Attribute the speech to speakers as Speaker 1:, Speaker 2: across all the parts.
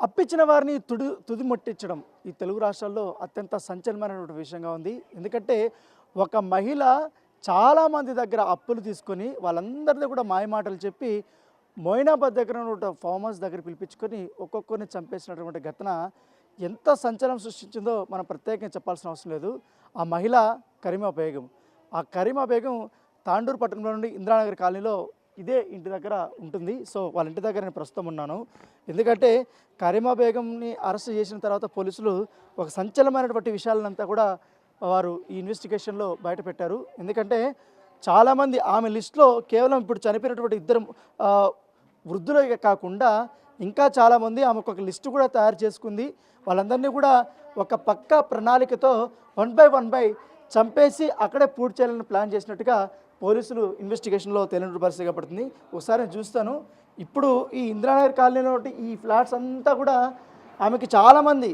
Speaker 1: అప్పిచ్చిన వారిని తుది ముట్టించడం ఈ తెలుగు రాష్ట్రాల్లో అత్యంత సంచలనమైనటువంటి విషయంగా ఉంది. ఎందుకంటే ఒక మహిళ చాలామంది దగ్గర అప్పులు తీసుకొని వాళ్ళందరిది కూడా మాయమాటలు చెప్పి మొయినాబాద్ దగ్గర ఉన్న ఫామ్ హౌస్ దగ్గర పిలిపించుకొని ఒక్కొక్కరిని చంపేసినటువంటి ఘటన ఎంత సంచలనం సృష్టించిందో మనం ప్రత్యేకంగా చెప్పాల్సిన అవసరం లేదు. ఆ మహిళ కరీమా బేగం. ఆ కరీమా బేగం తాండూరు పట్టణంలో నుండి ఇందిరానగర్ కాలనీలో ఇదే ఇంటి దగ్గర ఉంటుంది. సో వాళ్ళ ఇంటి దగ్గర నేను ప్రస్తుతం ఉన్నాను. ఎందుకంటే కరీమా బేగంని అరెస్ట్ చేసిన తర్వాత పోలీసులు ఒక సంచలనమైనటువంటి విషయాలంతా కూడా వారు ఈ ఇన్వెస్టిగేషన్లో బయటపెట్టారు. ఎందుకంటే చాలామంది ఆమె లిస్టులో కేవలం ఇప్పుడు చనిపోయినటువంటి ఇద్దరు వృద్ధులే కాకుండా ఇంకా చాలామంది ఆమెకు ఒక లిస్టు కూడా తయారు చేసుకుంది. వాళ్ళందరినీ కూడా ఒక పక్కా ప్రణాళికతో వన్ బై చంపేసి అక్కడే పూర్తి చేయాలని ప్లాన్ చేసినట్టుగా పోలీసులు ఇన్వెస్టిగేషన్లో తేలిన పరిస్థితిగా పడుతుంది. ఒకసారి నేను చూస్తాను. ఇప్పుడు ఈ ఇందిరానగర్ కాలనీలో ఈ ఫ్లాట్స్ అంతా కూడా ఆమెకి చాలామంది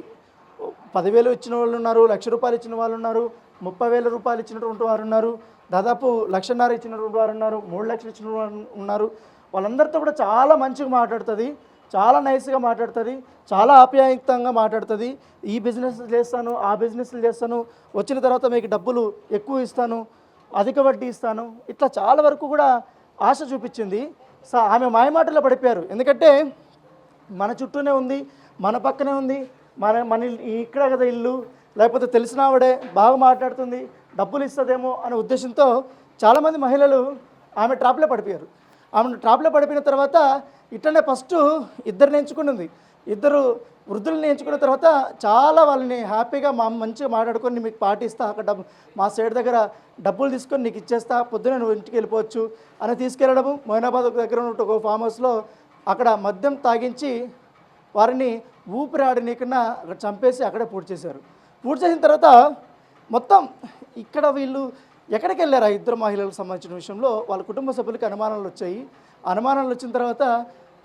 Speaker 1: 10,000 ఇచ్చిన వాళ్ళు ఉన్నారు, ₹1,00,000 ఇచ్చిన వాళ్ళు ఉన్నారు, ₹30,000 ఇచ్చినటువంటి వారు ఉన్నారు, దాదాపు ₹1,50,000 ఇచ్చినటువంటి వారు ఉన్నారు, 3 లక్షలు ఇచ్చిన వారు ఉన్నారు. వాళ్ళందరితో కూడా చాలా మంచిగా మాట్లాడుతుంది, చాలా నైస్గా మాట్లాడుతుంది, చాలా ఆప్యాయంగా మాట్లాడుతుంది. ఈ బిజినెస్ చేస్తాను, ఆ బిజినెస్లు చేస్తాను, వచ్చిన తర్వాత మీకు డబ్బులు ఎక్కువ ఇస్తాను, అధిక వడ్డీ ఇస్తాను, ఇట్లా చాలా వరకు కూడా ఆశ చూపించింది. ఆమె మాయమాటలో పడిపోయారు. ఎందుకంటే మన చుట్టూనే ఉంది, మన పక్కనే ఉంది, మన ఇక్కడ కదా ఇల్లు, లేకపోతే తెలిసిన ఆవిడే బాగా మాట్లాడుతుంది, డబ్బులు ఇస్తుందేమో అనే ఉద్దేశంతో చాలామంది మహిళలు ఆమె ట్రాప్లో పడిపోయారు. ఆమెను ట్రాప్లో పడిపోయిన తర్వాత ఇట్లనే ఫస్ట్ ఇద్దరిని ఎంచుకున్నది. ఇద్దరు వృద్ధుల్ని ఎంచుకున్న తర్వాత చాలా వాళ్ళని హ్యాపీగా మంచిగా మాట్లాడుకొని మీకు పాటిస్తా, అక్కడ మా సైడ్ దగ్గర డబ్బులు తీసుకొని నీకు ఇచ్చేస్తా, పొద్దున నువ్వు ఇంటికి వెళ్ళిపోవచ్చు అని తీసుకెళ్ళడము. మొయినాబాద్ దగ్గర ఉన్న ఒక ఫామ్ హౌస్లో అక్కడ మద్యం తాగించి వారిని ఊపిరాడనీకన్నా అక్కడ చంపేసి అక్కడే పూర్తి చేశారు. పూర్తి చేసిన తర్వాత మొత్తం ఇక్కడ వీళ్ళు ఎక్కడికి వెళ్ళారు? ఆ ఇద్దరు మహిళలకు సంబంధించిన విషయంలో వాళ్ళ కుటుంబ సభ్యులకి అనుమానాలు వచ్చాయి. అనుమానాలు వచ్చిన తర్వాత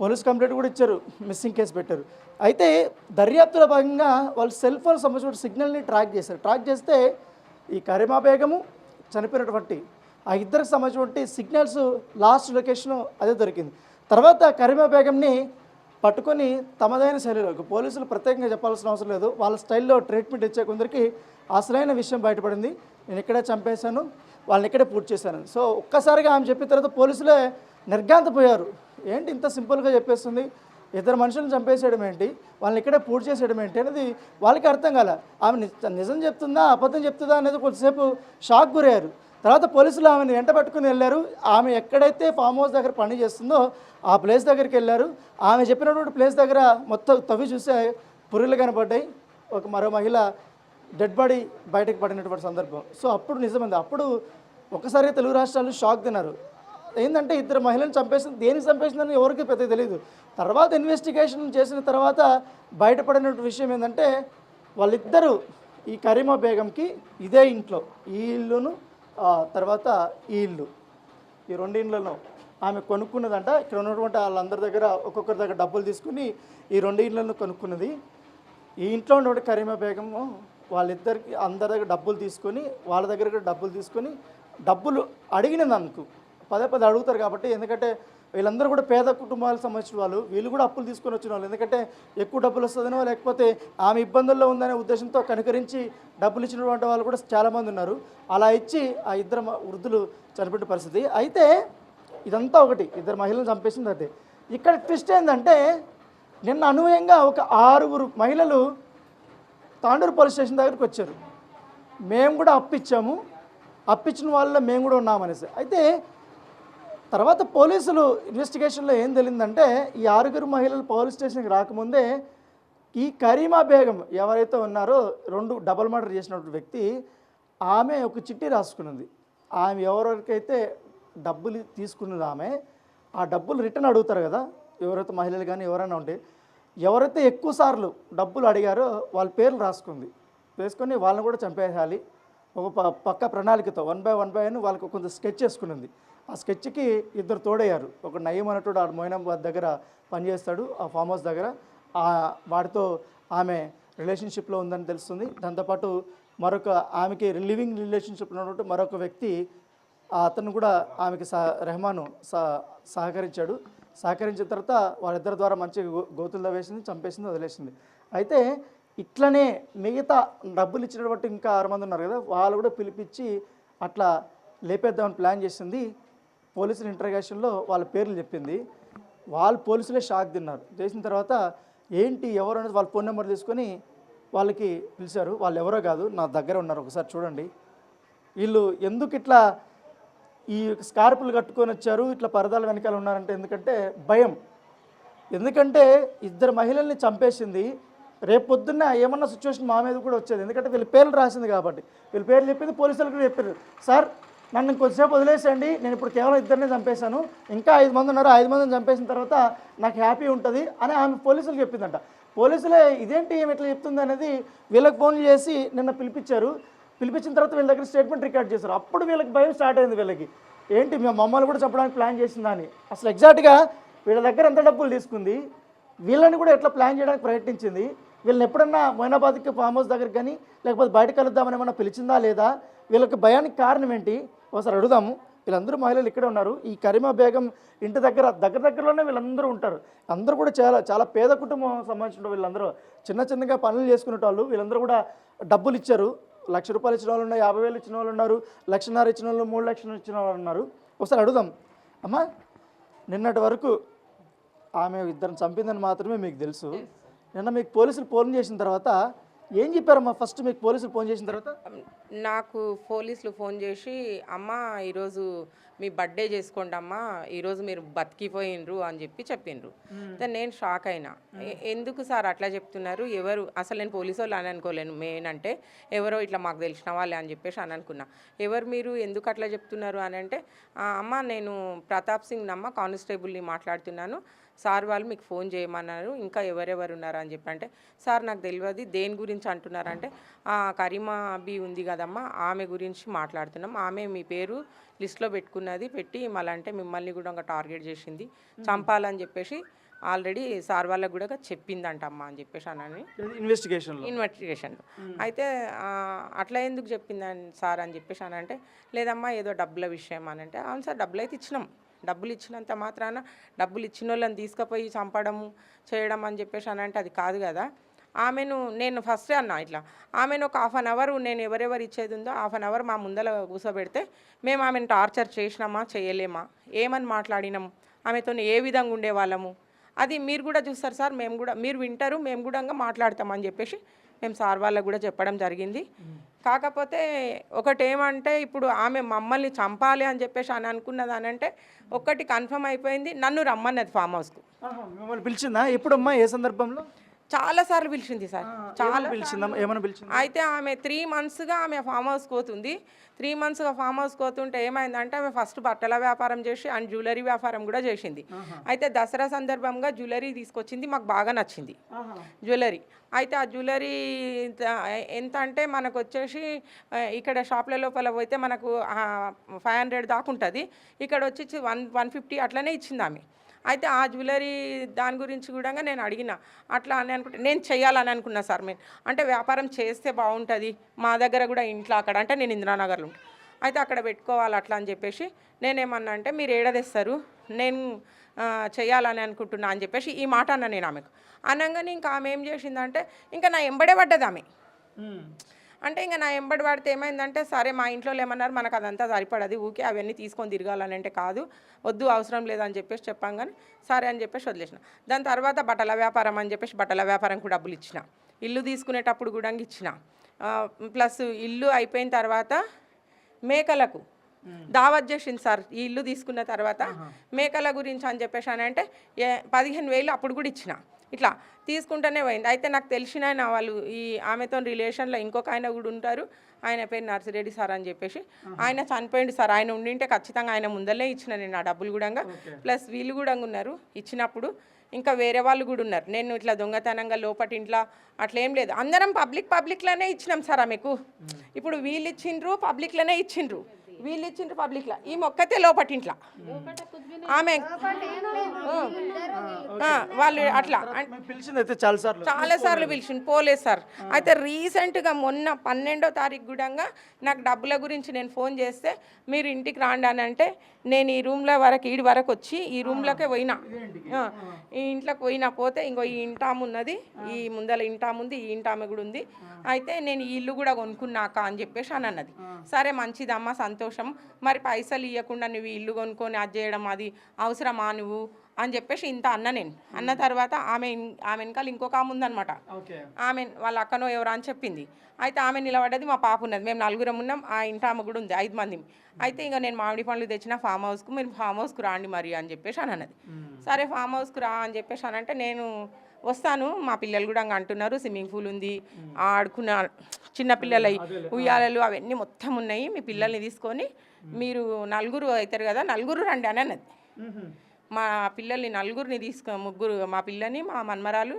Speaker 1: పోలీస్ కంప్లైంట్ కూడా ఇచ్చారు, మిస్సింగ్ కేసు పెట్టారు. అయితే దర్యాప్తులో భాగంగా వాళ్ళు సెల్ ఫోన్ సంబంధించిన సిగ్నల్ని ట్రాక్ చేశారు. ట్రాక్ చేస్తే ఈ కరీమా బేగము చనిపోయినటువంటి ఆ ఇద్దరికి సంబంధించినటువంటి సిగ్నల్స్ లాస్ట్ లొకేషను అదే దొరికింది. తర్వాత కరీమా బేగంని పట్టుకొని తమదైన శైలిలో పోలీసులు ప్రత్యేకంగా చెప్పాల్సిన అవసరం లేదు, వాళ్ళ స్టైల్లో ట్రీట్మెంట్ ఇచ్చే కొందరికి అసలైన విషయం బయటపడింది. నేను ఇక్కడే చంపేశాను, వాళ్ళని ఇక్కడే పూర్తి చేశాను. సో ఒక్కసారిగా ఆమె చెప్పిన తర్వాత పోలీసులే నిర్ఘాంతపోయారు. ఏంటి ఇంత సింపుల్గా చెప్పేస్తుంది, ఇద్దరు మనుషులను చంపేసేయడం ఏంటి, వాళ్ళని ఇక్కడే పూర్తి చేసేయడం ఏంటి అనేది వాళ్ళకి అర్థం కాలే. ఆమె నిజం చెప్తుందా అబద్ధం చెప్తుందా అనేది కొంతసేపు షాక్ గురయ్యారు. తర్వాత పోలీసులు ఆమెను వెంట పట్టుకుని వెళ్ళారు. ఆమె ఎక్కడైతే ఫామ్ హౌస్ దగ్గర పని చేస్తుందో ఆ ప్లేస్ దగ్గరికి వెళ్ళారు. ఆమె చెప్పినటువంటి ప్లేస్ దగ్గర మొత్తం తవ్వి చూసే పురుగులు కనపడ్డాయి. మరో మహిళ డెడ్ బాడీ బయటకు పడినటువంటి సందర్భం. సో అప్పుడు నిజమంది. అప్పుడు ఒకసారి తెలుగు రాష్ట్రాలు షాక్ తిన్నారు. ఏంటంటే ఇద్దరు మహిళలను చంపేసింది, దేనికి చంపేసిందని ఎవరికి పెద్దగా తెలియదు. తర్వాత ఇన్వెస్టిగేషన్ చేసిన తర్వాత బయటపడిన విషయం ఏంటంటే వాళ్ళిద్దరూ ఈ కరీమా బేగంకి ఇదే ఇంట్లో, ఈ ఇల్లును తర్వాత ఈ ఇల్లు, ఈ రెండు ఇళ్లను ఆమె కొనుక్కున్నదంట. ఇక్కడ ఉన్నటువంటి వాళ్ళందరి దగ్గర ఒక్కొక్కరి దగ్గర డబ్బులు తీసుకుని ఈ రెండు ఇళ్లను కొనుక్కున్నది. ఈ ఇంట్లో ఉన్నటువంటి కరీమా బేగము వాళ్ళిద్దరికి అందరి దగ్గర డబ్బులు తీసుకొని వాళ్ళ దగ్గర డబ్బులు తీసుకొని డబ్బులు అడిగినది అనుకు పదే అడుగుతారు కాబట్టి. ఎందుకంటే వీళ్ళందరూ కూడా పేద కుటుంబాలకు సంబంధించిన వాళ్ళు, వీళ్ళు కూడా అప్పులు తీసుకొని వచ్చిన వాళ్ళు. ఎందుకంటే ఎక్కువ డబ్బులు వస్తుందనో లేకపోతే ఆమె ఇబ్బందుల్లో ఉందనే ఉద్దేశంతో కనుకరించి డబ్బులు ఇచ్చినటువంటి వాళ్ళు కూడా చాలామంది ఉన్నారు. అలా ఇచ్చి ఆ ఇద్దరు వృద్ధులు చనిపోయిన పరిస్థితి. అయితే ఇదంతా ఒకటి, ఇద్దరు మహిళలను చంపేసింది అదే. ఇక్కడ ట్విస్ట్ ఏంటంటే నిన్న అనూహ్యంగా ఒక 6 మహిళలు తాండూరు పోలీస్ స్టేషన్ దగ్గరికి వచ్చారు. మేము కూడా అప్పిచ్చాము, అప్పిచ్చిన వాళ్ళలో మేము కూడా ఉన్నామనేసి. అయితే తర్వాత పోలీసులు ఇన్వెస్టిగేషన్లో ఏం తెలిసిందంటే ఈ 6 మహిళలు పోలీస్ స్టేషన్కి రాకముందే ఈ కరీమా బేగం ఎవరైతే ఉన్నారో 2 డబుల్ మర్డర్ చేసినటువంటి వ్యక్తి, ఆమె ఒక చిట్టి రాసుకున్నది. ఆమె ఎవరికైతే డబ్బులు తీసుకున్నది ఆమె, ఆ డబ్బులు రిటర్న్ అడుగుతారు కదా ఎవరైతే మహిళలు కానీ ఎవరైనా ఉంటే, ఎవరైతే ఎక్కువ సార్లు డబ్బులు అడిగారో వాళ్ళ పేర్లు వేసుకొని వాళ్ళని కూడా చంపేయాలి ఒక పక్క ప్రణాళికతో వన్ బై అని వాళ్ళకి కొంత స్కెచ్ చేసుకున్నది. ఆ స్కెచ్కి ఇద్దరు తోడయ్యారు. ఒక నయ్యం అన్నట్టు ఆ మొయినాబాద్ దగ్గర పనిచేస్తాడు, ఆ ఫామ్ హౌస్ దగ్గర. వాడితో ఆమె రిలేషన్షిప్లో ఉందని తెలుస్తుంది. దాంతోపాటు ఆమెకి లివింగ్ రిలేషన్షిప్ ఉన్నటువంటి మరొక వ్యక్తి, అతను కూడా ఆమెకి రెహమాను సహకరించాడు. సహకరించిన తర్వాత వాళ్ళిద్దరి ద్వారా మంచిగా గోతులు తవ్వేసింది, చంపేసింది, వదిలేసింది. అయితే ఇట్లనే మిగతా డబ్బులు ఇచ్చినటువంటి ఇంకా 6 మంది ఉన్నారు కదా, వాళ్ళు కూడా పిలిపించి అట్లా లేపేద్దామని ప్లాన్ చేసింది. పోలీసుల ఇంటర్గేషన్లో వాళ్ళ పేర్లు చెప్పింది. వాళ్ళు పోలీసులే షాక్ తిన్నారు. చేసిన తర్వాత ఏంటి ఎవరు అనేది వాళ్ళ ఫోన్ నెంబర్ తీసుకొని వాళ్ళకి పిలిచారు. వాళ్ళు ఎవరో కాదు, నా దగ్గర ఉన్నారు, ఒకసారి చూడండి. వీళ్ళు ఎందుకు ఇట్లా ఈ స్కార్పులు కట్టుకొని వచ్చారు, ఇట్లా పరదాల వెనకాల ఉన్నారంటే ఎందుకంటే భయం. ఎందుకంటే ఇద్దరు మహిళల్ని చంపేసింది, రేపు పొద్దున్న ఏమన్నా సిచ్యువేషన్ మా మీద కూడా వచ్చేది. ఎందుకంటే వీళ్ళ పేర్లు రాసింది కాబట్టి. వీళ్ళ పేర్లు చెప్పింది, పోలీసులకు కూడా చెప్పారు, సార్ నన్ను కొద్దిసేపు వదిలేసండి, నేను ఇప్పుడు కేవలం ఇద్దరినే చంపేశాను, ఇంకా 5 మంది ఉన్నారు, 5 మందిని చంపేసిన తర్వాత నాకు హ్యాపీ ఉంటుంది అని ఆమె పోలీసులకు చెప్పిందంట. పోలీసులే ఇదేంటి ఏమి ఇట్లా చెప్తుంది అనేది వీళ్ళకి ఫోన్లు చేసి నిన్న పిలిపించారు. పిలిపించిన తర్వాత వీళ్ళ దగ్గర స్టేట్మెంట్ రికార్డ్ చేశారు. అప్పుడు వీళ్ళకి భయం స్టార్ట్ అయింది. వీళ్ళకి ఏంటి మేము మమ్మల్ని కూడా చెప్పడానికి ప్లాన్ చేసిందా అని. అసలు ఎగ్జాక్ట్గా వీళ్ళ దగ్గర ఎంత డబ్బులు తీసుకుంది, వీళ్ళని కూడా ఎట్లా ప్లాన్ చేయడానికి ప్రయత్నించింది, వీళ్ళని ఎప్పుడన్నా మొయినాబాద్కి ఫామ్ హౌస్ దగ్గరికి కానీ లేకపోతే బయట కలుద్దామని ఏమన్నా పిలిచిందా లేదా, వీళ్ళకి భయానికి కారణం ఏంటి ఒకసారి అడుగుదాము. వీళ్ళందరూ మహిళలు ఇక్కడే ఉన్నారు. ఈ కరీమా బేగం ఇంటి దగ్గరలోనే వీళ్ళందరూ ఉంటారు. అందరూ కూడా చాలా పేద కుటుంబం సంబంధించిన వీళ్ళందరూ చిన్నగా పనులు చేసుకునే వాళ్ళు. వీళ్ళందరూ కూడా డబ్బులు ఇచ్చారు. 1,00,000 రూపాయలు ఇచ్చిన వాళ్ళు ఉన్నారు, 50,000 ఇచ్చిన వాళ్ళు ఉన్నారు, 1,50,000 ఇచ్చిన వాళ్ళు, 3 లక్షలు ఇచ్చిన వాళ్ళు ఉన్నారు. ఒకసారి అడుగుదాం. అమ్మా, నిన్నటి వరకు ఆమె ఇద్దరిని చంపిందని మాత్రమే మీకు తెలుసు. నిన్న మీకు పోలీసులు ఫోన్ చేసిన తర్వాత ఏం చెప్పారమ్మా? ఫస్ట్ మీకు పోలీసులు ఫోన్ చేసిన తర్వాత
Speaker 2: నాకు పోలీసులు ఫోన్ చేసి, అమ్మ ఈరోజు మీ బర్త్డే చేసుకోండి అమ్మా, ఈరోజు మీరు బతికిపోయినరు అని చెప్పిండ్రు. నేను షాక్ అయినా. ఎందుకు సార్ అట్లా చెప్తున్నారు, ఎవరు అసలు నేను పోలీసు వాళ్ళు అని అనుకోలేను. మెయిన్ అంటే ఎవరో ఇట్లా మాకు తెలిసిన వాళ్ళే అని చెప్పేసి అని అనుకున్నా. ఎవరు మీరు, ఎందుకు అట్లా చెప్తున్నారు అని అంటే, అమ్మ నేను ప్రతాప్ సింగ్ అమ్మ కానిస్టేబుల్ని మాట్లాడుతున్నాను, సార్ వాళ్ళు మీకు ఫోన్ చేయమన్నారు, ఇంకా ఎవరెవరు ఉన్నారు అని చెప్పి అంటే, సార్ నాకు తెలియదు దేని గురించి అంటున్నారంటే, కరీమా అబీ ఉంది కదమ్మా, ఆమె గురించి మాట్లాడుతున్నాం, ఆమె మీ పేరు లిస్ట్లో పెట్టి మళ్ళీ మిమ్మల్ని కూడా టార్గెట్ చేసింది, చంపాలని చెప్పేసి ఆల్రెడీ సార్ వాళ్ళకు కూడా చెప్పిందంట అమ్మ అని చెప్పేసి అని ఇన్వెస్టిగేషన్లో. అయితే అట్లా ఎందుకు చెప్పిందని సార్ అని చెప్పేసి అని అంటే, లేదమ్మా ఏదో డబ్బుల విషయం అని అంటే, అవును సార్ డబ్బులు అయితే ఇచ్చినాం, డబ్బులు ఇచ్చినంత మాత్రాన డబ్బులు ఇచ్చిన వాళ్ళని తీసుకుపోయి చంపడము చేయడం అని చెప్పేసి అని అంటే అది కాదు కదా. నేను ఫస్టే అన్నా ఇట్లా, ఆమెను ఒక 1/2 అవర్ నేను ఎవరెవరు ఇచ్చేది ఉందో 1/2 అవర్ మా ముందర కూర్చోబెడితే మేము ఆమెను టార్చర్ చేసినామా చేయలేమా, ఏమని మాట్లాడినాము, ఆమెతో ఏ విధంగా ఉండేవాళ్ళము, అది మీరు కూడా చూస్తారు సార్, మేము కూడా మీరు వింటారు, మేము కూడా మాట్లాడతామని చెప్పేసి మేము సార్ వాళ్ళకు కూడా చెప్పడం జరిగింది. కాకపోతే ఒకటేమంటే, ఇప్పుడు ఆమె మమ్మల్ని చంపాలి అని చెప్పేసి అని అనుకున్నది అని అంటే ఒక్కటి కన్ఫర్మ్ అయిపోయింది, నన్ను రమ్మన్నది ఫామ్ హౌస్కు.
Speaker 1: మిమ్మల్ని పిలిచిందా? ఎప్పుడమ్మా, ఏ సందర్భంలో?
Speaker 2: చాలాసార్లు పిలిచింది సార్, చాలా
Speaker 1: పిలిచిందా? ఏమైనా పిలిచింది?
Speaker 2: అయితే ఆమె 3 మంత్స్గా ఆమె ఫామ్ హౌస్కి పోతుంది. 3 మంత్స్గా ఫామ్ హౌస్కి పోతుంటే ఏమైందంటే, ఆమె ఫస్ట్ బట్టల వ్యాపారం చేసి అండ్ జ్యువెలరీ వ్యాపారం కూడా చేసింది. అయితే దసరా సందర్భంగా జ్యువెలరీ తీసుకొచ్చింది, మాకు బాగా నచ్చింది జ్యువెలరీ. అయితే ఆ జ్యువెలరీ ఎంత అంటే మనకు వచ్చేసి ఇక్కడ షాప్ల లోపల పోతే మనకు 500 దాకా ఉంటుంది, ఇక్కడ వచ్చి 150 అట్లనే ఇచ్చింది ఆమె. అయితే ఆ జ్యువెలరీ దాని గురించి కూడా నేను అడిగిన, అట్లా అని అనుకుంటే నేను చేయాలని అనుకున్నా సార్. నేను అంటే వ్యాపారం చేస్తే బాగుంటుంది, మా దగ్గర కూడా ఇంట్లో అక్కడ అంటే నేను ఇందిరానగర్లో ఉంటాను, అయితే అక్కడ పెట్టుకోవాలి అట్లా అని చెప్పేసి నేనేమన్నా అంటే, మీరు ఏడదెస్తారు, నేను చేయాలని అనుకుంటున్నా అని చెప్పేసి ఈ మాట అన్నా నేను ఆమెకు. అనగానే ఇంకా ఆమె ఏం చేసిందంటే, ఇంకా నా ఎంబడే పడ్డది ఆమె. అంటే ఇంకా నా ఎంబడి పడితే ఏమైందంటే, సరే మా ఇంట్లో ఏమన్నారు, మనకు అదంతా సరిపడది, ఊకే అవన్నీ తీసుకొని తిరగాలని అంటే కాదు, వద్దు అవసరం లేదని చెప్పేసి చెప్పాం. కానీ సరే అని చెప్పేసి వదిలేసిన. దాని తర్వాత బట్టల వ్యాపారం అని చెప్పేసి బట్టల వ్యాపారంకు డబ్బులు ఇచ్చిన, ఇల్లు తీసుకునేటప్పుడు కూడా ఇచ్చిన, ప్లస్ ఇల్లు అయిపోయిన తర్వాత మేకలకు దావత్ చేసింది సార్. ఈ ఇల్లు తీసుకున్న తర్వాత మేకల గురించి అని చెప్పేసి అని అంటే 15,000 అప్పుడు కూడా ఇచ్చిన. ఇట్లా తీసుకుంటూనే పోయింది. అయితే నాకు తెలిసిన ఆయన వాళ్ళు ఈ ఆమెతో రిలేషన్లో ఇంకొక ఆయన కూడా ఉంటారు, ఆయన పేరు నర్సిరెడ్డి సార్ అని చెప్పేసి, ఆయన చనిపోయింది సార్. ఆయన ఉండింటే ఖచ్చితంగా ఆయన ముందరనే ఇచ్చిన నేను ఆ డబ్బులు కూడా. ప్లస్ వీళ్ళు కూడా ఉన్నారు ఇచ్చినప్పుడు, ఇంకా వేరే వాళ్ళు కూడా ఉన్నారు. నేను ఇట్లా దొంగతనంగా లోపటి ఇంట్లో అట్లా ఏం లేదు, అందరం పబ్లిక్లోనే ఇచ్చినాం సార్ ఆమెకు. ఇప్పుడు వీళ్ళు ఇచ్చిండ్రు, పబ్లిక్లోనే ఇచ్చిండ్రు. వీళ్ళు ఇచ్చిండ్రు పబ్లిక్లో ఈ మొక్కతే లోపటింట్లా ఆమె వాళ్ళు అట్లా
Speaker 1: పిలిచింది అయితే చాలాసార్లు
Speaker 2: చాలాసార్లు పిలిచింది పోలేదు సార్. అయితే రీసెంట్గా మొన్న 12వ తారీఖు కూడా నాకు డబ్బుల గురించి నేను ఫోన్ చేస్తే మీరు ఇంటికి రాండి అని అంటే నేను ఈ రూమ్లో ఈడి వరకు వచ్చి ఈ రూమ్లోకే పోయినా. ఈ ఇంట్లోకి పోతే ఇంకో ఈ ఇంటాము ఉన్నది, ఈ ముందర ఇంటాము ఉంది, ఈ ఇంటామె కూడా ఉంది. అయితే నేను ఈ ఇల్లు కూడా కొనుక్కున్నాక అని చెప్పేసి అని అన్నది. సరే మంచిదమ్మా సంతోషం, మరి పైసలు ఇవ్వకుండా నువ్వు ఇల్లు కొనుక్కొని అది చేయడం అది అవసరమా నువ్వు అని చెప్పేసి ఇంత అన్న నేను. అన్న తర్వాత ఆమె వెనకాల ఇంకొక ఆమె ఉందనమాట. ఆమె వాళ్ళ అక్కనో ఎవరో అని చెప్పింది. అయితే ఆమె నిలబడ్డది, మా పాప ఉన్నది, మేము 4 ఉన్నాం, ఆ ఇంటి ఆమె కూడా ఉంది 5 మంది. అయితే ఇంకా నేను మామిడి పండ్లు తెచ్చిన ఫామ్ హౌస్కు, మీరు ఫామ్ హౌస్కు రాండి మరి అని చెప్పేసి అని అన్నది. సరే ఫామ్ హౌస్కు రా అని చెప్పేసి అని అంటే నేను వస్తాను, మా పిల్లలు కూడా అంటున్నారు స్విమ్మింగ్ పూల్ ఉంది, ఆడుకున్న చిన్నపిల్లలు ఉయ్యాలలు అవన్నీ మొత్తం ఉన్నాయి, మీ పిల్లల్ని తీసుకొని మీరు 4 అవుతారు కదా 4 రండి అని అన్నది. మా పిల్లల్ని 4 ముగ్గురు మా పిల్లని మా మన్మరాలు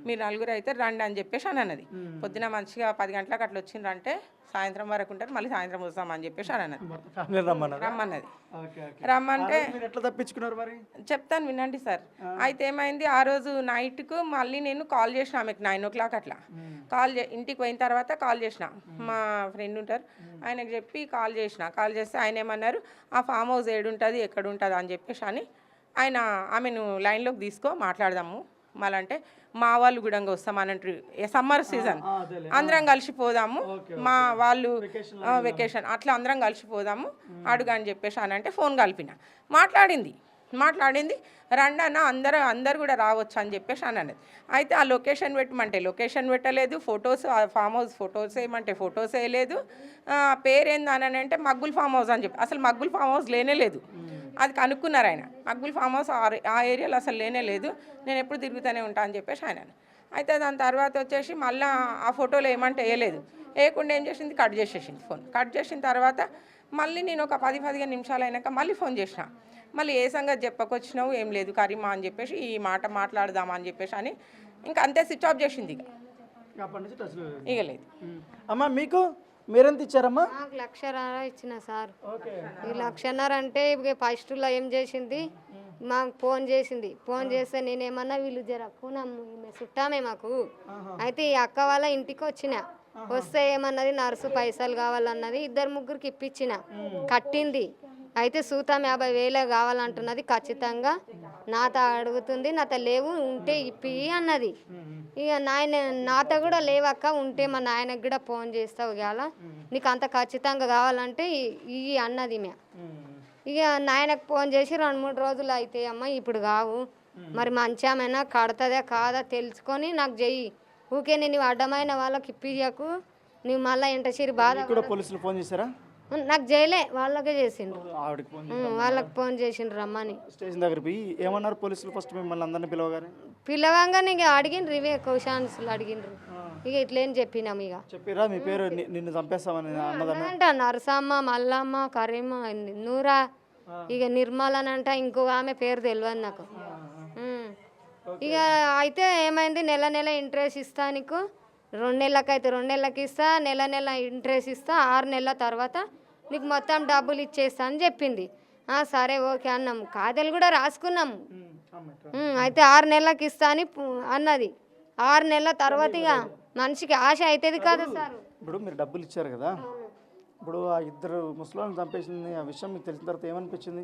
Speaker 2: మీరు 4 అయితే రండి అని చెప్పేసి అని అన్నది. పొద్దున మంచిగా 10 గంటలకు అట్లా వచ్చిండ్రంటే సాయంత్రం వరకు ఉంటారు, మళ్ళీ సాయంత్రం వస్తామని చెప్పేసి అని అన్నది. రమ్మన్నది. రమ్మంటే
Speaker 1: ఎట్లా తప్పించుకున్నారు మరి
Speaker 2: చెప్తాను వినండి సార్. అయితే ఏమైంది, ఆ రోజు నైట్కు మళ్ళీ నేను కాల్ చేసిన ఆమెకు 9 o'clock అట్లా ఇంటికి పోయిన తర్వాత కాల్ చేసిన, మా ఫ్రెండ్ ఉంటారు ఆయనకు చెప్పి కాల్ చేస్తే ఆయన ఏమన్నారు, ఆ ఫామ్ హౌస్ ఏడుంటుంది ఎక్కడ ఉంటుంది అని చెప్పేసి అని ఆయన ఆమెను లైన్లోకి తీసుకో మాట్లాడదాము మళ్ళీ అంటే మా వాళ్ళు కూడా వస్తామనంటారు, సమ్మర్ సీజన్ అందరం కలిసిపోదాము, మా వాళ్ళు వెకేషన్ అట్లా అందరం కలిసిపోదాము అడుగు అని చెప్పేసి అని అంటే ఫోన్ కలిపిన మాట్లాడింది రండి అన్న అందరు కూడా రావచ్చు అని చెప్పేసి అని అన్నది. అయితే ఆ లొకేషన్ పెట్టమంటే లొకేషన్ పెట్టలేదు, ఫొటోస్ ఫామ్ హౌస్ ఫొటోస్ వేయమంటే ఫొటోస్ వేయలేదు, పేరేంది అని అంటే మగ్గుల్ ఫామ్ హౌస్ అని చెప్పి, అసలు మగ్గుల్ ఫామ్ హౌస్ లేనే లేదు. అది కనుక్కున్నారు ఆయన, మగ్గుల్ ఫామ్ హౌస్ ఆ ఏరియాలో అసలు లేనే లేదు, నేను ఎప్పుడు తిరుగుతూనే ఉంటా అని చెప్పేసి ఆయన. అయితే దాని తర్వాత వచ్చేసి మళ్ళీ ఆ ఫోటోలు ఏమంటే వేయలేదు, వేయకుండా ఏం చేసింది కట్ చేసేసింది ఫోన్. కట్ చేసిన తర్వాత మళ్ళీ నేను ఒక 10-15 నిమిషాలు అయినాక మళ్ళీ ఫోన్ చేసిన, మళ్ళీ ఏ సంగతి చెప్పకొచ్చినావు ఏం లేదు కరీమా అని చెప్పేసి ఈ మాట మాట్లాడదామా అని చెప్పేసి అని ఇంకా అంతే స్విచ్ ఆఫ్ చేసింది. ఇక లేదు.
Speaker 1: అమ్మా మీకు మీరెంత ఇచ్చారమ్మా?
Speaker 3: నాకు 1,00,000 ఇచ్చిన సార్. ఈ 1,50,000 అంటే ఫస్ట్లో ఏం చేసింది, మాకు ఫోన్ చేస్తే నేనేమన్నా వీళ్ళు జర పూనం చుట్టామే మాకు. అయితే ఈ అక్క వాళ్ళ ఇంటికి వస్తే ఏమన్నది నర్సు పైసలు కావాలన్నది, 2-3కి ఇప్పించిన కట్టింది. అయితే సూతం 50,000 కావాలంటున్నది, ఖచ్చితంగా నాతో అడుగుతుంది, నాతో లేవు ఉంటే ఇప్పి అన్నది. ఇక నాతో కూడా లేవక్క, ఉంటే మా నాయనకు కూడా ఫోన్ చేస్తావు ఇవాళ నీకు అంత ఖచ్చితంగా కావాలంటే ఈ అన్నది. ఇక నాయనకు ఫోన్ చేసి 2-3 రోజులు అయితే అమ్మ ఇప్పుడు కావు, మరి మంచిమైనా కడతదా కాదా తెలుసుకొని నాకు చెయ్యి, ఊకే నేను అడ్డమైన వాళ్ళకి ఇప్పియకు, నువ్వు మళ్ళీ ఎంటసిరి బాధ.
Speaker 1: పోలీసులు ఫోన్ చేశారా?
Speaker 3: నాకు చేయలే, వాళ్ళకే చేసిండ్రు, వాళ్ళకి ఫోన్ చేసిండ్రు రమ్మని.
Speaker 1: స్టేషన్ దగ్గర పోయి ఏమన్నారు పోలీసులు? ఫస్ట్ మిమ్మల్ని అందరినీ
Speaker 3: పిలవంగానే ఇక అడిగిండ్రు, ఇవే క్వశ్చన్స్లు అడిగిండ్రు. ఇక ఇట్లేం చెప్పినాం. ఇక
Speaker 1: చెప్పిరా మీ పేరు నిన్ను చంపేస్తామని
Speaker 3: అంట నరసమ్మ, మల్లమ్మ, కరీమ, నూరా, ఇక నిర్మలనంట ఇంకొక ఆమె పేరు తెలియదు నాకు. ఇక అయితే ఏమైంది, నెల ఇంట్రెస్ట్ ఇస్తా నీకు, 2 నెలలకైతే 2 నెలలకి ఇస్తా, నెల ఇంట్రెస్ట్ ఇస్తా, 6 నెలల తర్వాత నీకు మొత్తం డబ్బులు ఇచ్చేస్తా అని చెప్పింది. సరే ఓకే అన్నాం, కాదలు కూడా రాసుకున్నాము. అయితే 6 నెలలకి ఇస్తా అని అన్నది. 6 నెలల తర్వాత ఇక మనిషికి ఆశ అవుతుంది కదా సార్.
Speaker 1: ఇప్పుడు మీరు డబ్బులు ఇచ్చారు కదా, ఇప్పుడు ఆ 2 ముసలాళ్ళని చంపేసింది ఆ విషయం మీకు తెలిసిన తర్వాత ఏమనిపించింది?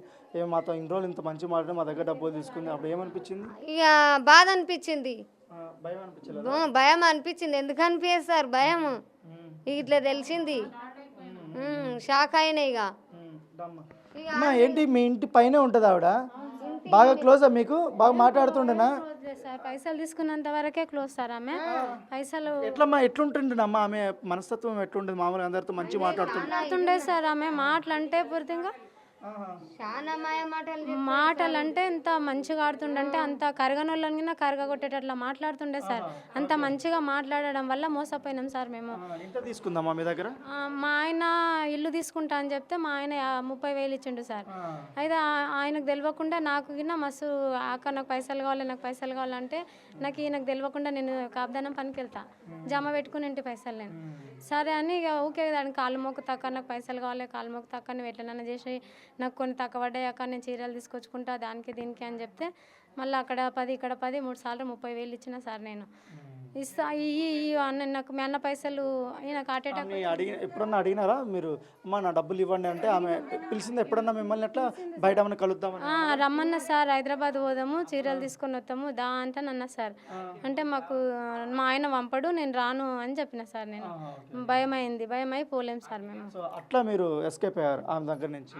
Speaker 1: మాతో ఇన్ని రోజులు ఇంత మంచి మాట మా దగ్గర డబ్బులు తీసుకుంది, అప్పుడు ఏమనిపించింది?
Speaker 3: ఇక బాధ అనిపించింది, భయం అనిపించింది. ఎందుకు అనిపించదు సార్ భయం? ఇట్లా తెలిసింది, షాక్ అయినా. ఇక
Speaker 1: ఏంటి మీ ఇంటి పైనే ఉంటుంది ఆవిడ, బాగా క్లోజా మీకు? బాగా మాట్లాడుతుండేనా?
Speaker 4: సార్ పైసలు తీసుకున్నంత వరకే క్లోజ్ సార్. ఆమె పైసలు
Speaker 1: ఎట్లుంటుండేనమ్మా ఆమె మనస్తత్వం ఎట్లుండేది? మామూలుగా అందరితో మంచి మాట్లాడుతుండే
Speaker 4: సార్. ఆమె మాటలు అంటే పూర్తిగా
Speaker 3: చాలా మాయ మాటలు
Speaker 4: మాటలు అంటే ఎంత మంచిగా ఆడుతుండంటే అంత కరగనోళ్ళని కరగగొట్టేటట్లా మాట్లాడుతుండే సార్. అంత మంచిగా మాట్లాడడం వల్ల మోసపోయినాం సార్ మేము.
Speaker 1: ఎంత తీసుకుందామా మీ దగ్గర?
Speaker 4: మా ఆయన ఇల్లు తీసుకుంటా అని చెప్తే మా ఆయన 30,000 ఇచ్చిండు సార్. అయితే ఆయనకు తెలియకుండా నాకు గిన్న మస్తు అక్క నాకు పైసలు కావాలి నాకు పైసలు కావాలంటే నాకు ఈయనకు తెలియకుండా నేను కాపుదానం పనికి వెళ్తా జమ పెట్టుకుని ఇంటి పైసలు నేను సరే అని ఇక ఊకే దానికి కాలు మొక్కు తక్క నాకు పైసలు కావాలి కాలు మొక్కు తక్క నువ్వు ఎట్లనైనా చేసి నాకు కొన్ని తక్కువ పడ్డాయక్క నేను చీరలు తీసుకొచ్చుకుంటా దానికి దీనికి అని చెప్తే మళ్ళీ అక్కడ 10 ఇక్కడ 10 3 సార్లు 30,000 ఇచ్చిన సార్ నేను ఇస్తా అన్న నాకు మీ అన్న పైసలు ఈయనకు హార్ట్ అటాక్
Speaker 1: ఎప్పుడన్నా అడిగినారా మీరు అమ్మా నా డబ్బులు ఇవ్వండి అంటే ఆమె పిలిచింది ఎప్పుడన్నా మిమ్మల్ని ఎట్లా బయట ఏమైనా కలుద్దామని?
Speaker 4: రమ్మన్నా సార్ హైదరాబాద్ పోదాము చీరలు తీసుకొని వస్తాము దా అంటే నన్న సార్ అంటే మాకు మా ఆయన పంపడు నేను రాను అని చెప్పిన సార్ నేను భయం అయి పోలేం సార్ మేము.
Speaker 1: సో అట్లా మీరు ఎస్కేప్ అయ్యారు ఆమె దగ్గర నుంచి.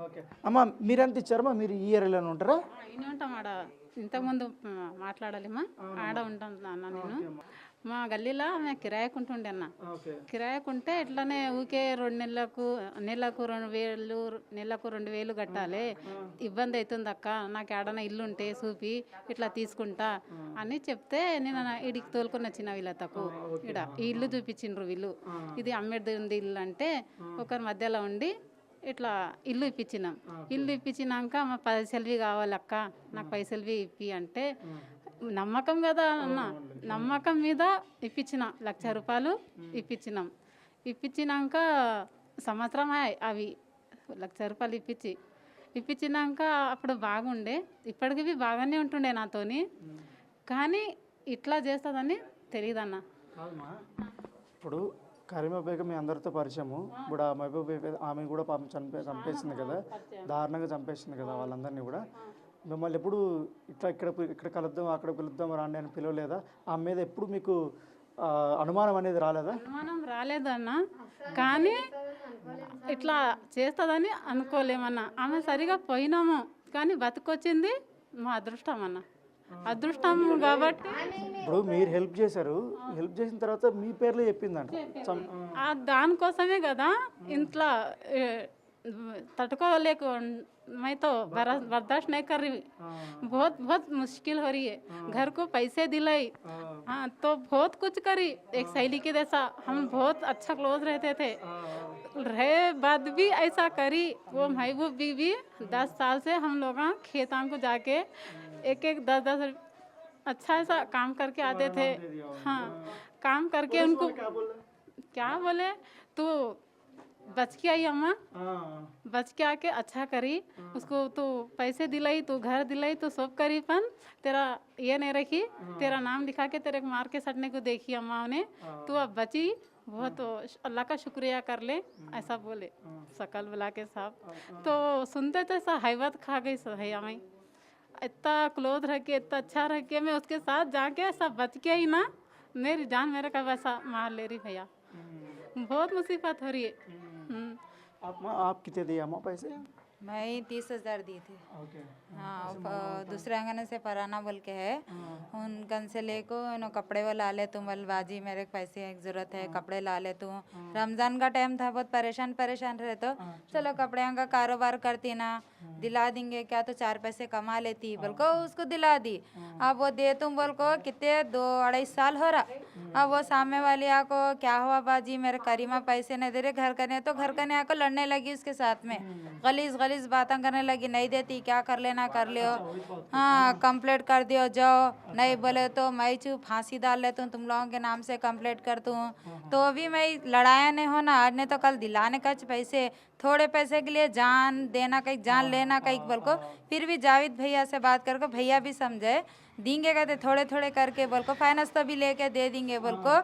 Speaker 1: ఓకే అమ్మ మీరెంత ఇచ్చారమ్మా? మీరు ఈ ఏరియాలోనే ఉంటారా?
Speaker 5: అయినా ఉంటాం ఆడ ఇంతకుముందు మాట్లాడాలిమా ఆడ ఉంటాం నాన్న నేను మా గల్లీలో మేము కిరాయకుంటుండే అన్న కిరాయకుంటే ఇట్లానే ఊకే 2 నెలలకు 2,000 నెలకు 2,000 కట్టాలి ఇబ్బంది అవుతుంది అక్క నాకు ఏడన్నా ఇల్లు ఉంటే చూపి ఇట్లా తీసుకుంటా అని చెప్తే నేను ఇడికి తోలుకొని వచ్చిన వీళ్ళకు ఇడ ఈ ఇల్లు చూపించిండ్రు వీళ్ళు ఇది అమ్మేది ఉంది ఇల్లు అంటే ఒకరి మధ్యలో ఉండి ఇట్లా ఇల్లు ఇప్పించినాం ఇల్లు ఇప్పించినాక మా పైసలువి కావాలక్క నాకు పైసలువి ఇప్పి అంటే నమ్మకం కదా అన్న నమ్మకం మీద ఇప్పించిన 1,00,000 రూపాయలు ఇప్పించినాం ఇప్పించినాక సంవత్సరం అవి 1,00,000 రూపాయలు ఇప్పించినాక అప్పుడు బాగుండే ఇప్పటికి బాగానే ఉంటుండే నాతోని కానీ ఇట్లా చేస్తుందని తెలియదన్న.
Speaker 1: ఇప్పుడు కరీమా బేగం మీ అందరితో పరిచయము ఇప్పుడు ఆ మహబూబ్ బేగం ఆమె కూడా పాపం చంపేసింది కదా దారుణంగా చంపేసింది కదా వాళ్ళందరినీ కూడా. మిమ్మల్ని ఎప్పుడు ఇక్కడ కలుద్దాం అక్కడ పిలుద్దాం రాండి అని పిలవలేదా? ఆమె మీద ఎప్పుడు మీకు అనుమానం అనేది రాలేదా?
Speaker 5: అనుమానం రాలేదన్న కానీ ఇట్లా చేస్తుందని అనుకోలేమన్నా ఆమె సరిగా పోయినాము కానీ బతికొచ్చింది మా అదృష్టం అన్న అదృష్టం కాబట్టి.
Speaker 1: ఇప్పుడు మీరు హెల్ప్ చేశారు హెల్ప్ చేసిన తర్వాత మీ పేర్లో చెప్పిందంట
Speaker 5: దానికోసమే కదా ఇంట్లో तटको मैं तो बर्दाश्त नहीं कर रही बहुत बहुत मुश्किल हो रही है घर को पैसे दिलाई हाँ तो बहुत कुछ करी एक सहेली के जैसा हम बहुत अच्छा क्लोज रहते थे रहे बाद भी ऐसा करी वो महबूब बीवी 10 साल से हम लोग खेतां को जाके एक 10 अच्छा ऐसा काम करके आते थे हाँ काम करके उनको क्या बोले तो बच के आई अम्मा बच के आके अच्छा करी उसको तो पैसे दिलाई तो घर दिलाई तो सब करी पन तेरा ये नहीं रखी तेरा नाम लिखा के तेरे को मार के सटने को देखी अम्मा ने तो अब बची वो तो अल्लाह का शुक्रिया कर ले ऐसा बोले शकल बुला के साहब तो सुनते थे ऐसा हैबत खा गई है हमें इतना क्लोज रह के इतना अच्छा रह के मैं उसके साथ जाके ऐसा बच के ही ना मेरी जान मेरे का वैसा मार ले रही भैया बहुत मुसीबत हो रही है
Speaker 1: आप कितने दिए अम्मा पैसे?
Speaker 6: मैं 30,000 दी थी हाँ दूसरे अंगने से पराना बोल के है उनकन से लेको नो कपड़े वो ला ले तुम बाजी मेरे पैसे की जरूरत है कपड़े ला ले तू रमजान का टाइम था बहुत परेशान रहे तो चलो कपड़े का कारोबार करती ना दिला देंगे क्या तो 4 पैसे कमा लेती बोल को उसको दिला दी अब वो दे तुम बोल को कितने 2-2.5 साल हो रहा अब वो सामने वाली आको क्या हुआ बाजी मेरे करीमा पैसे नहीं दे रहे घर करने तो घर करने आको लड़ने लगी उसके साथ में गलीज बातें करने लगी नहीं देती क्या कर लेना कर लियो हाँ कंप्लेंट कर दियो जाओ नहीं बोले तो मैं फांसी डाल लेता हूँ तुम लोगों के नाम से कंप्लेंट करता हूँ तो अभी मैं लड़ाया नहीं होना आज नहीं तो कल दिलाने का पैसे थोड़े पैसे के लिए जान देना कहीं जान लेना कहीं बोल को फिर भी जावेद भैया से बात करके भैया भी समझे देंगे कहते थोड़े थोड़े करके बोल को फाइनेंस तो भी लेके दे देंगे बोल को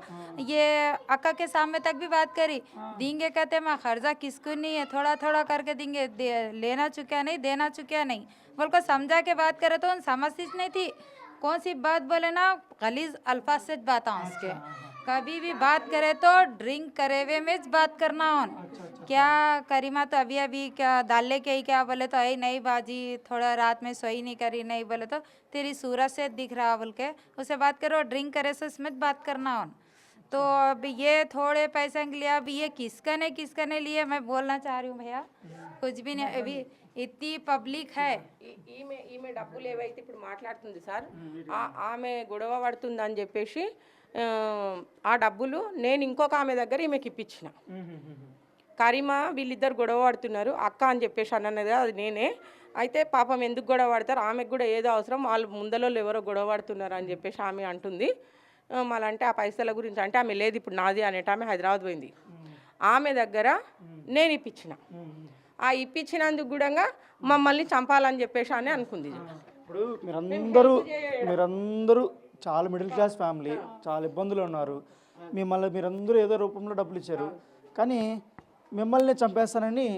Speaker 6: ये अक्का के सामने तक भी बात करी देंगे कहते मैं खर्चा किसको नहीं है थोड़ा थोड़ा करके देंगे लेना चुका नहीं देना चुका नहीं बोल को समझा के बात करे तो समझती नहीं थी कौन सी बात बोले ना गलीज अल्फाज से बात उसके कभी भी बात करे तो ड्रिंक करे हुए में बात करना ऑन क्या करीमा तो अभी क्या डाल के ही क्या बोले तो आई नहीं बाजी थोड़ा रात में सोई नहीं करी नहीं बोले तो तेरी सूरत से दिख रहा बोल के उसे बात करो ड्रिंक करे से इसमें बात करना ऑन तो अब ये थोड़े पैसे के लिए अब ये किसका ने लिए मैं बोलना चाह रही हूँ भैया, कुछ भी नहीं। अभी इतनी पब्लिक है,
Speaker 2: ఈమె డబ్బులు ఏవైతే ఇప్పుడు మాట్లాడుతుంది సార్, ఆమె గొడవ పడుతుంది అని చెప్పేసి ఆ డబ్బులు నేను ఇంకొక ఆమె దగ్గర ఈమెకి ఇప్పించిన. కరీమా వీళ్ళిద్దరు గొడవ పడుతున్నారు, అక్క అని చెప్పేసి అన్నది అది నేనే. అయితే పాపం ఎందుకు గొడవ పడతారు, ఆమెకు కూడా ఏదో అవసరం, వాళ్ళు ముందలో ఎవరో గొడవ పడుతున్నారు అని చెప్పేసి ఆమె అంటుంది. మళ్ళంటే ఆ పైసల గురించి అంటే ఆమె లేదు ఇప్పుడు నాది అనేట ఆమె హైదరాబాద్ పోయింది. ఆమె దగ్గర నేను ఇప్పించిన. ఆ ఇప్పించినందుకు కూడా మమ్మల్ని చంపాలని చెప్పేసి అని అనుకుంది.
Speaker 1: ఇప్పుడు మీరందరూ చాలా మిడిల్ క్లాస్ ఫ్యామిలీ, చాలా ఇబ్బందులు ఉన్నారు. మీరందరూ ఏదో రూపంలో డబ్బులు ఇచ్చారు, కానీ మిమ్మల్ని చంపేస్తానని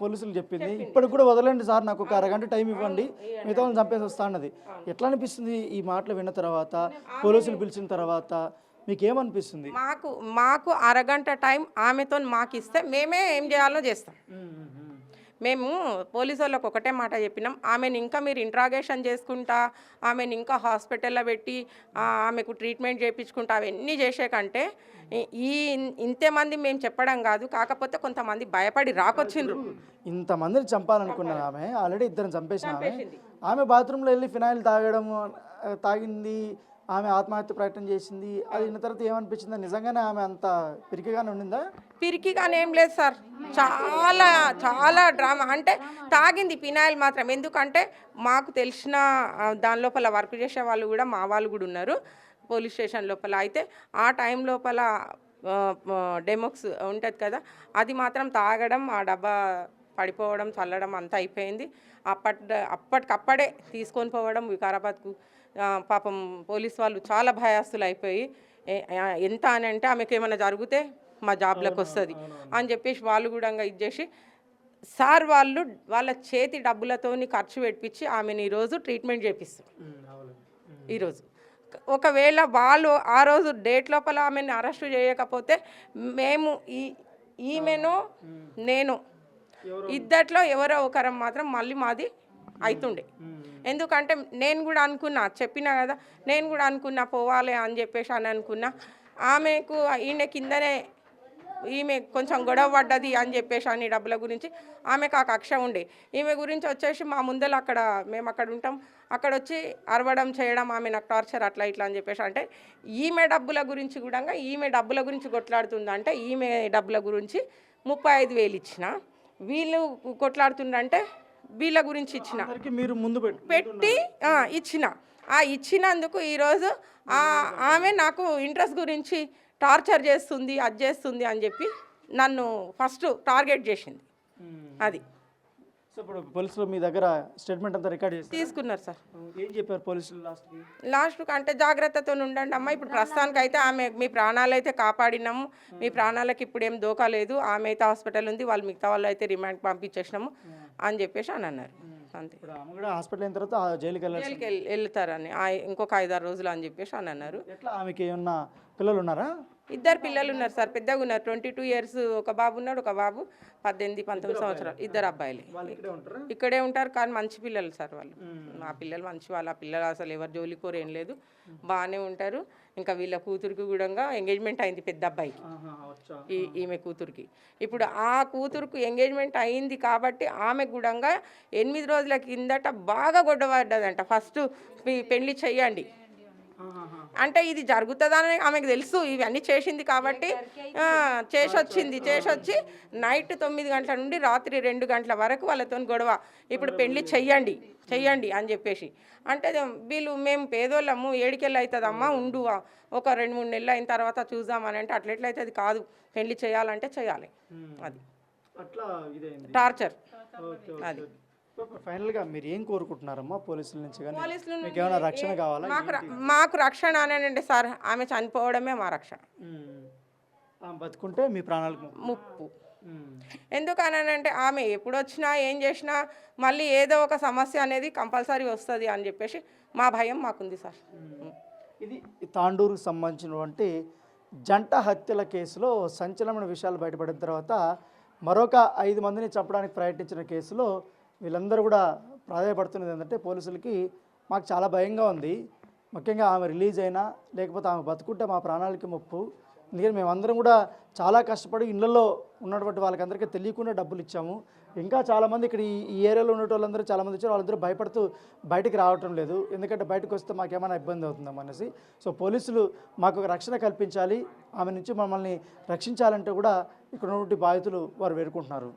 Speaker 1: పోలీసులు చెప్పింది. ఇప్పటికి కూడా వదలండి సార్, నాకు ఒక అరగంట టైం ఇవ్వండి, మిగతా వాళ్ళని చంపేసి వస్తా అన్నది. ఎట్లా అనిపిస్తుంది ఈ మాటలు విన్న తర్వాత, పోలీసులు పిలిచిన తర్వాత మీకేమనిపిస్తుంది?
Speaker 2: మాకు అరగంట టైం ఆమెతో మాకు ఇస్తే మేమే ఏం చేయాలో చేస్తాం. మేము పోలీసు వాళ్ళకి ఒకటే మాట చెప్పినాం, ఆమెను ఇంకా మీరు ఇంట్రాగేషన్ చేసుకుంటా, ఆమెను ఇంకా హాస్పిటల్లో పెట్టి ఆమెకు ట్రీట్మెంట్ చేయించుకుంటా అవన్నీ చేసే కంటే ఇంతమంది మేము చెప్పడం కాదు, కాకపోతే కొంతమంది భయపడి రాకొచ్చిండ్రు.
Speaker 1: ఇంతమందిని చంపాలనుకున్నారు, ఆమె ఆల్రెడీ ఇద్దరిని చంపేసిన ఆమె బాత్రూంలో వెళ్ళి ఫినాయిల్ తాగింది, ఆమె ఆత్మహత్య ప్రయత్నం చేసింది. అది విన్న తర్వాత ఏమనిపించింది? నిజంగానే ఆమె అంత పిరికిగానే ఉండిందా?
Speaker 2: పిరికిగానే ఏం లేదు సార్, చాలా చాలా డ్రామా. అంటే తాగింది ఫినాయిల్ మాత్రం. ఎందుకంటే మాకు తెలిసిన దాని లోపల వర్క్ చేసే వాళ్ళు కూడా మా వాళ్ళు కూడా ఉన్నారు పోలీస్ స్టేషన్ లోపల. అయితే ఆ టైం లోపల డెమోక్స్ ఉంటుంది కదా, అది మాత్రం తాగడం, ఆ డబ్బా పడిపోవడం, చల్లడం అంతా అయిపోయింది. అప్పటికప్పుడే తీసుకొని పోవడం వికారాబాద్కు. పాపం పోలీస్ వాళ్ళు చాలా భయాస్తులు అయిపోయి, ఎంత అని అంటే ఆమెకు ఏమైనా జరిగితే మా జాబ్లకు వస్తుంది అని చెప్పేసి వాళ్ళు కూడా ఇది చేసి సార్ వాళ్ళు వాళ్ళ చేతి డబ్బులతోని ఖర్చు పెట్టించి ఆమెను ఈరోజు ట్రీట్మెంట్ చేపిస్తారు. ఈరోజు ఒకవేళ వాళ్ళు ఆ రోజు డేట్ లోపల ఆమెను అరెస్టు చేయకపోతే మేము ఈమెను నేను ఇద్దట్లో ఎవరో ఒకరం మాత్రం మళ్ళీ మాది అవుతుండే. ఎందుకంటే నేను కూడా అనుకున్నా, చెప్పినా కదా, నేను కూడా అనుకున్నా పోవాలి అని చెప్పేసి అని అనుకున్నా. ఆమెకు ఈయన కిందనే ఈమె కొంచెం గొడవ పడ్డది అని చెప్పేసి అని డబ్బుల గురించి ఆమెకు ఆ కక్ష ఉండే. ఈమె గురించి వచ్చేసి మా ముందర మేము అక్కడ ఉంటాం, అక్కడ వచ్చి అరవడం చేయడం, ఆమె నాకు టార్చర్ అట్లా ఇట్లా అని చెప్పేసి అంటే ఈమె డబ్బుల గురించి కూడా ఈమె డబ్బుల గురించి కొట్లాడుతుందంటే ఈమె డబ్బుల గురించి 35,000 ఇచ్చిన, వీళ్ళు కొట్లాడుతుందంటే వీళ్ళ గురించి ఇచ్చిన,
Speaker 1: మీరు ముందు
Speaker 2: పెట్టి ఇచ్చిన. ఆ ఇచ్చినందుకు ఈరోజు ఆమె నాకు ఇంట్రెస్ట్ గురించి టార్చర్ చేస్తుంది, అది చేస్తుంది అని చెప్పి నన్ను ఫస్ట్ టార్గెట్ చేసింది. అది
Speaker 1: ఇప్పుడు పోలీసులు మీ దగ్గర స్టేట్మెంట్ అంతా రికార్డ్ చేసి
Speaker 2: తీసుకున్నారు సార్.
Speaker 1: ఏం చెప్పారు పోలీసులు
Speaker 2: లాస్ట్కి అంటే జాగ్రత్తతో ఉండండి అమ్మ, ఇప్పుడు ప్రస్తుతానికి అయితే ఆమె మీ ప్రాణాలు అయితే కాపాడినాము, మీ ప్రాణాలకు ఇప్పుడు ఏం దోకా లేదు, ఆమె అయితే హాస్పిటల్ ఉంది, వాళ్ళు మిగతా వాళ్ళు అయితే రిమాండ్కి పంపించేసినాము అని చెప్పేసి అని అన్నారు. అంతే.
Speaker 1: ఆమె కూడా హాస్పిటల్ అయిన తర్వాత జైలుకి
Speaker 2: వెళ్తారని ఇంకొక 5-6 రోజులు అని చెప్పేసి అని అన్నారు.
Speaker 1: ఎట్లా ఆమెకి ఏమన్నా పిల్లలు ఉన్నారా?
Speaker 2: 2 పిల్లలు ఉన్నారు సార్, పెద్దగా ఉన్నారు. 22 years ఒక బాబు ఉన్నాడు, ఒక బాబు 18-19 సంవత్సరాలు, 2 అబ్బాయిలు ఇక్కడే ఉంటారు. కానీ మంచి పిల్లలు సార్ వాళ్ళు, మా పిల్లలు మంచి వాళ్ళు. ఆ పిల్లలు అసలు ఎవరు జోలికోరు ఏం లేదు, బాగానే ఉంటారు. ఇంకా వీళ్ళ కూతురికి కూడా ఎంగేజ్మెంట్ అయింది, పెద్ద అబ్బాయికి, ఈమె కూతురికి. ఇప్పుడు ఆ కూతురుకు ఎంగేజ్మెంట్ అయింది కాబట్టి ఆమె కూడా 8 రోజుల కిందట బాగా గొడవడ్డదంట. ఫస్ట్ పెళ్లి చెయ్యండి అంటే ఇది జరుగుతుందని ఆమెకు తెలుసు, ఇవన్నీ చేసింది కాబట్టి చేసొచ్చి నైట్ 9 గంటల నుండి రాత్రి 2 గంటల వరకు వాళ్ళతో గొడవ. ఇప్పుడు పెళ్లి చెయ్యండి అని చెప్పేసి అంటే వీళ్ళు మేము పేదోళ్ళము, ఏడికెళ్ళి అవుతుందమ్మా, ఉండు ఒక 2-3 నెలలు అయిన తర్వాత చూద్దామని అంటే అట్లెట్లయితే అది కాదు, పెళ్లి చేయాలంటే చేయాలి. అది టార్చర్. అది
Speaker 1: ఫైనల్గా మీరు ఏం కోరుకుంటున్నారమ్మా పోలీసుల నుంచి? మీకు ఏమైనా రక్షణ కావాలా?
Speaker 2: మాకు రక్షణ అనండి సార్, ఆమె చనిపోవడమే మా రక్షణ,
Speaker 1: బతుకుంటే మీ ప్రాణాలకు
Speaker 2: ముప్పు. ఎందుకనంటే ఆమె ఎప్పుడు వచ్చినా ఏం చేసినా మళ్ళీ ఏదో ఒక సమస్య అనేది కంపల్సరీ వస్తుంది అని చెప్పేసి మా భయం మాకుంది సార్.
Speaker 1: ఇది తాండూరుకు సంబంధించినటువంటి జంట హత్యల కేసులో సంచలనమైన విషయాలు బయటపడిన తర్వాత మరొక 5 మందిని చంపడానికి ప్రయత్నించిన కేసులో వీళ్ళందరూ కూడా ప్రాధాయపడుతున్నది ఏంటంటే పోలీసులకి మాకు చాలా భయంగా ఉంది, ముఖ్యంగా ఆమె రిలీజ్ అయినా లేకపోతే ఆమె బతుకుంటే మా ప్రాణాలకి ముప్పు, ఎందుకంటే మేమందరం కూడా చాలా కష్టపడి ఇళ్లలో ఉన్నటువంటి వాళ్ళకందరికీ తెలియకుండా డబ్బులు ఇచ్చాము. ఇంకా చాలామంది ఇక్కడ ఈ ఏరియాలో ఉన్న వాళ్ళందరూ చాలామంది వచ్చారు. వాళ్ళందరూ భయపడుతూ బయటికి రావటం లేదు, ఎందుకంటే బయటకు వస్తే మాకేమైనా ఇబ్బంది అవుతుందాం అనేసి. సో పోలీసులు మాకు ఒక రక్షణ కల్పించాలి, ఆమె నుంచి మమ్మల్ని రక్షించాలంటే కూడా ఇక్కడ ఉన్నటువంటి బాధితులు వారు వేడుకుంటున్నారు.